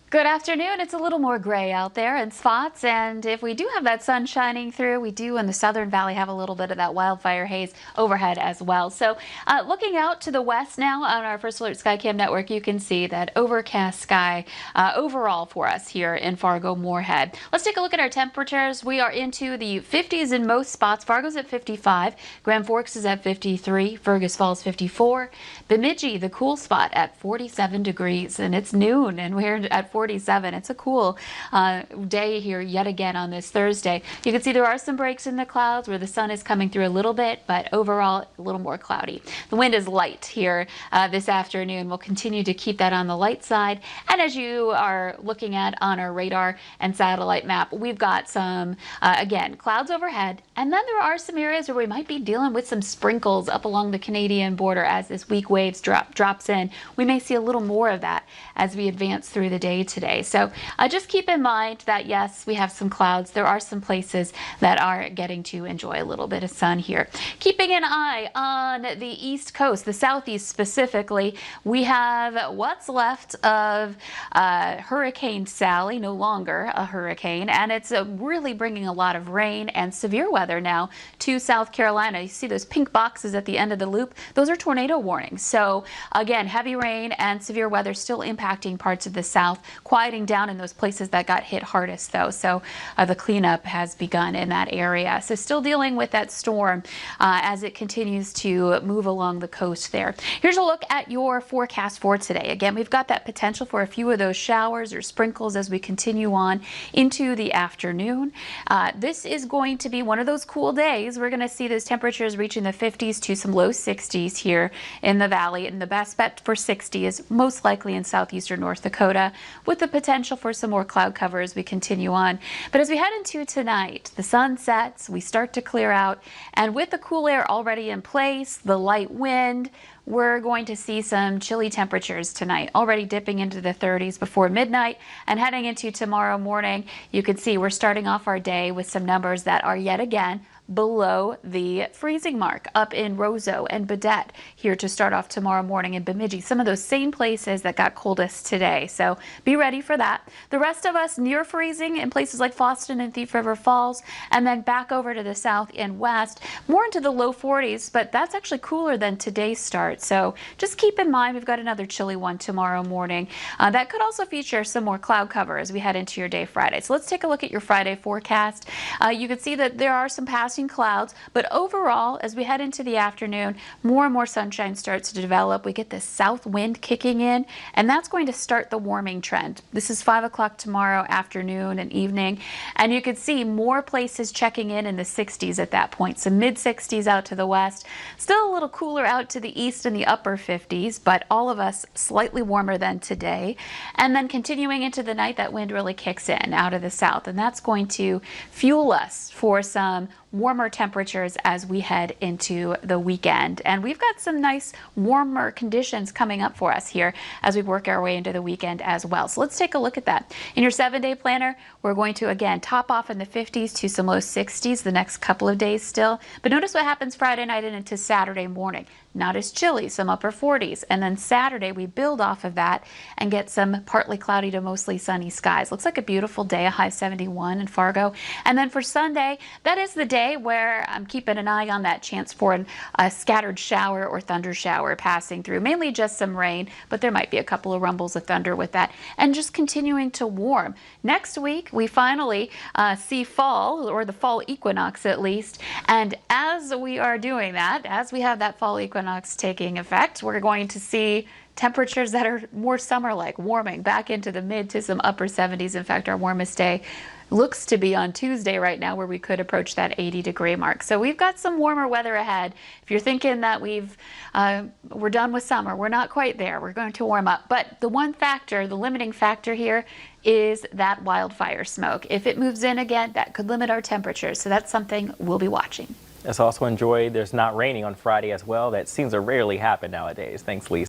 Good afternoon. It's a little more gray out there in spots, and if we do have that sun shining through, we do in the Southern Valley have a little bit of that wildfire haze overhead as well. So looking out to the west now on our First Alert Skycam network, you can see that overcast sky overall for us here in Fargo-Moorhead. Let's take a look at our temperatures. We are into the 50s in most spots. Fargo's at 55, Grand Forks is at 53, Fergus Falls 54, Bemidji, the cool spot, at 47 degrees, and it's noon, and we're at 47. It's a cool day here yet again on this Thursday. You can see there are some breaks in the clouds where the sun is coming through a little bit, but overall a little more cloudy. The wind is light here this afternoon. We'll continue to keep that on the light side. And as you are looking at on our radar and satellite map, we've got some, again, clouds overhead. And then there are some areas where we might be dealing with some sprinkles up along the Canadian border as this weak waves drops in. We may see a little more of that as we advance through the day today. So just keep in mind that yes, we have some clouds. There are some places that are getting to enjoy a little bit of sun here. Keeping an eye on the East Coast, the Southeast specifically, we have what's left of Hurricane Sally, no longer a hurricane, and it's really bringing a lot of rain and severe weather now to South Carolina. You see those pink boxes at the end of the loop? Those are tornado warnings. So again, heavy rain and severe weather still impacting parts of the South, quieting down in those places that got hit hardest though. So the cleanup has begun in that area. So still dealing with that storm as it continues to move along the coast there. Here's a look at your forecast for today. Again, we've got that potential for a few of those showers or sprinkles as we continue on into the afternoon. This is going to be one of those cool days. We're going to see those temperatures reaching the 50s to some low 60s here in the valley, and the best bet for 60 is most likely in southeastern North Dakota, with the potential for some more cloud cover as we continue on. But as we head into tonight, the sun sets, we start to clear out, and with the cool air already in place, the light wind, we're going to see some chilly temperatures tonight, already dipping into the 30s before midnight, and heading into tomorrow morning, you can see we're starting off our day with some numbers that are yet again below the freezing mark up in Roseau and Baudette here to start off tomorrow morning in Bemidji, some of those same places that got coldest today. So be ready for that. The rest of us near freezing in places like Fosston and Thief River Falls, and then back over to the south and west, more into the low 40s, but that's actually cooler than today's start. So just keep in mind we've got another chilly one tomorrow morning. That could also feature some more cloud cover as we head into your day Friday. So let's take a look at your Friday forecast. You can see that there are some passing clouds, but overall, as we head into the afternoon, more and more sunshine starts to develop. We get this south wind kicking in, and that's going to start the warming trend. This is 5 o'clock tomorrow afternoon and evening, and you can see more places checking in the 60s at that point. Some mid 60s out to the west, still a little cooler out to the east in the upper 50s, but all of us slightly warmer than today. And then continuing into the night, that wind really kicks in out of the south, and that's going to fuel us for some warmer temperatures as we head into the weekend. And we've got some nice warmer conditions coming up for us here as we work our way into the weekend as well. So let's take a look at that. In your 7-day planner, we're going to again top off in the 50s to some low 60s the next couple of days still. But notice what happens Friday night and into Saturday morning. Not as chilly, some upper 40s. And then Saturday we build off of that and get some partly cloudy to mostly sunny skies. Looks like a beautiful day, a high 71 in Fargo. And then for Sunday, that is the day where I'm keeping an eye on that chance for a scattered shower or thunder shower passing through. Mainly just some rain, but there might be a couple of rumbles of thunder with that. And just continuing to warm. Next week, we finally see fall, or the fall equinox at least. And as we are doing that, as we have that fall equinox taking effect, we're going to see temperatures that are more summer-like, warming back into the mid to some upper 70s. In fact, our warmest day looks to be on Tuesday right now, where we could approach that 80-degree mark. So we've got some warmer weather ahead. If you're thinking that we're done with summer, we're not quite there. We're going to warm up. But the one factor, the limiting factor here, is that wildfire smoke. If it moves in again, that could limit our temperatures. So that's something we'll be watching. Let's also enjoy there's not raining on Friday as well. That seems to rarely happen nowadays. Thanks, Lisa.